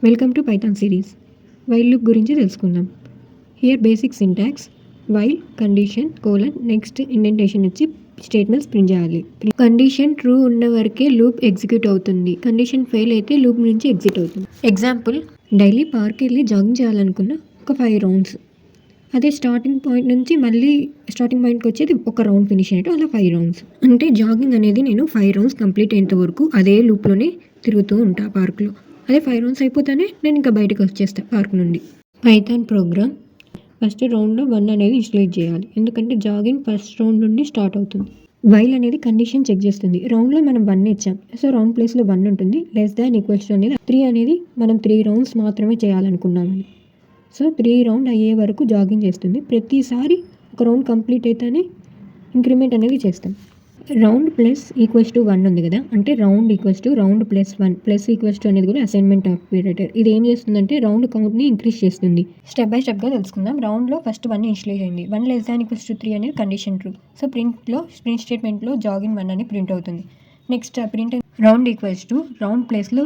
Welcome to Python series. While loop గురించి తెలుసుకుందాం. Here basic syntax while condition next indentation ఇచ్చి statements print చేయాలి. Condition true ఉన్న వరకే లూప్ ఎగ్జిక్యూట్ అవుతుంది. కండిషన్ ఫెయిల్ అయితే లూప్ నుంచి ఎగ్జిట్ అవుతుంది. ఎగ్జాంపుల్, డైలీ పార్క్ వెళ్ళి జాగింగ్ చేయాలనుకున్న ఒక 5 రౌండ్స్. అదే స్టార్టింగ్ పాయింట్ నుంచి మళ్ళీ స్టార్టింగ్ పాయింట్కి వచ్చేది ఒక రౌండ్ ఫినిష్ అయ్యేట్టు అలా 5 రౌండ్స్. అంటే జాగింగ్ అనేది నేను 5 రౌండ్స్ కంప్లీట్ అయ్యేంత వరకు అదే లూప్లోనే తిరుగుతూ ఉంటా పార్క్లో. అదే 5 రౌండ్స్ అయిపోతానే నేను ఇంకా బయటకు వచ్చేస్తాను పార్క్ నుండి. పైథాన్ ప్రోగ్రామ్ ఫస్ట్ రౌండ్లో 1 అనేది ఇన్స్టలేట్ చేయాలి. ఎందుకంటే జాగింగ్ ఫస్ట్ రౌండ్ నుండి స్టార్ట్ అవుతుంది. వైల్ అనేది కండిషన్ చెక్ చేస్తుంది. రౌండ్లో మనం 1 ఇచ్చాం, సో రౌండ్ ప్లేస్లో 1 ఉంటుంది. లెస్ దాన్ ఈక్వల్స్ టు అనేది 3 అనేది మనం 3 రౌండ్స్ మాత్రమే చేయాలనుకున్నామని. సో 3 రౌండ్ అయ్యే వరకు జాగింగ్ చేస్తుంది. ప్రతిసారి ఒక రౌండ్ కంప్లీట్ అయితేనే ఇంక్రిమెంట్ అనేది చేస్తాం. రౌండ్ ప్లస్ ఈక్వల్స్ టు 1 ఉంది కదా, అంటే round equals to round plus 1 plus equals to అనేది కూడా అసైన్మెంట్ ఆపరేటర్. ఇది ఏం చేస్తుందంటే రౌండ్ కౌంట్ని ఇంక్రీజ్ చేస్తుంది. స్టెప్ బై స్టెప్గా తెలుసుకుందాం. రౌండ్లో ఫస్ట్ 1 ఇన్స్టలేట్ అయింది. 1 లెస్ దాన్ ఈక్వల్స్ టు 3 అనేది కండిషన్ ట్రూ. సో ప్రింట్ స్టేట్మెంట్లో జాగింగ్ 1 అని ప్రింట్ అవుతుంది. Next print round equals to round ప్లేస్లో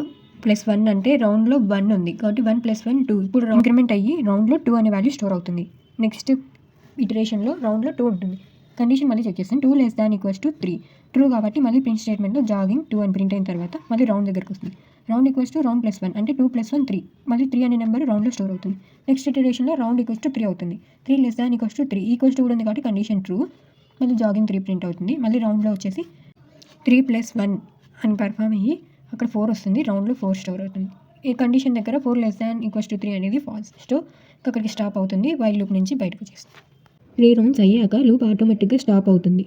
+1 అంటే రౌండ్లో 1 ఉంది కాబట్టి 1 + 1 2. ఇప్పుడు ఇంక్రిమెంట్ అయ్యి రౌండ్లో 2 అనే వాల్యూ స్టోర్ అవుతుంది. నెక్స్ట్ ఇటరేషన్లో రౌండ్లో 2 ఉంటుంది. కండిషన్ మళ్ళీ చెక్ చేస్తాం. 2 less than equals to 3 true కాబట్టి మళ్ళీ ప్రింట్ స్టేట్మెంట్లో జాగింగ్ 2 అని ప్రింట్ అయిన తర్వాత మళ్ళీ రౌండ్ దగ్గరికి వస్తుంది. రౌండ్ ఈక్వల్స్ టు రౌండ్ +1 అంటే 2 + 1 3. మళ్ళీ 3 అనే నెంబర్ రౌండ్లో స్టోర్ అవుతుంది. నెక్స్ట్ ఇటరేషన్లో రౌండ్ ఈక్వల్స్ టు 3 అవుతుంది. 3 less than equals to 3 equals to కూడా ఉంది కాబట్టి కండిషన్ ట్రూ. మళ్ళీ జాగింగ్ 3 ప్రింట్ అవుతుంది. మళ్ళీ రౌండ్లో వచ్చేసి 3 + 1 అని పర్ఫామ్ అయ్యి అక్కడ 4 వస్తుంది. రౌండ్లో 4 స్టోర్ అవుతుంది. ఈ కండిషన్ దగ్గర 4 లెస్ దాన్ ఈక్వల్స్ టు 3 అనేది ఫాల్స్. సో అక్కడికి స్టాప్ అవుతుంది. వైల్ లూప్ నుంచి బయటకు వచ్చేస్తుంది. 3 రౌండ్స్ అయ్యాక లూప్ ఆటోమేటిక్గా స్టాప్ అవుతుంది.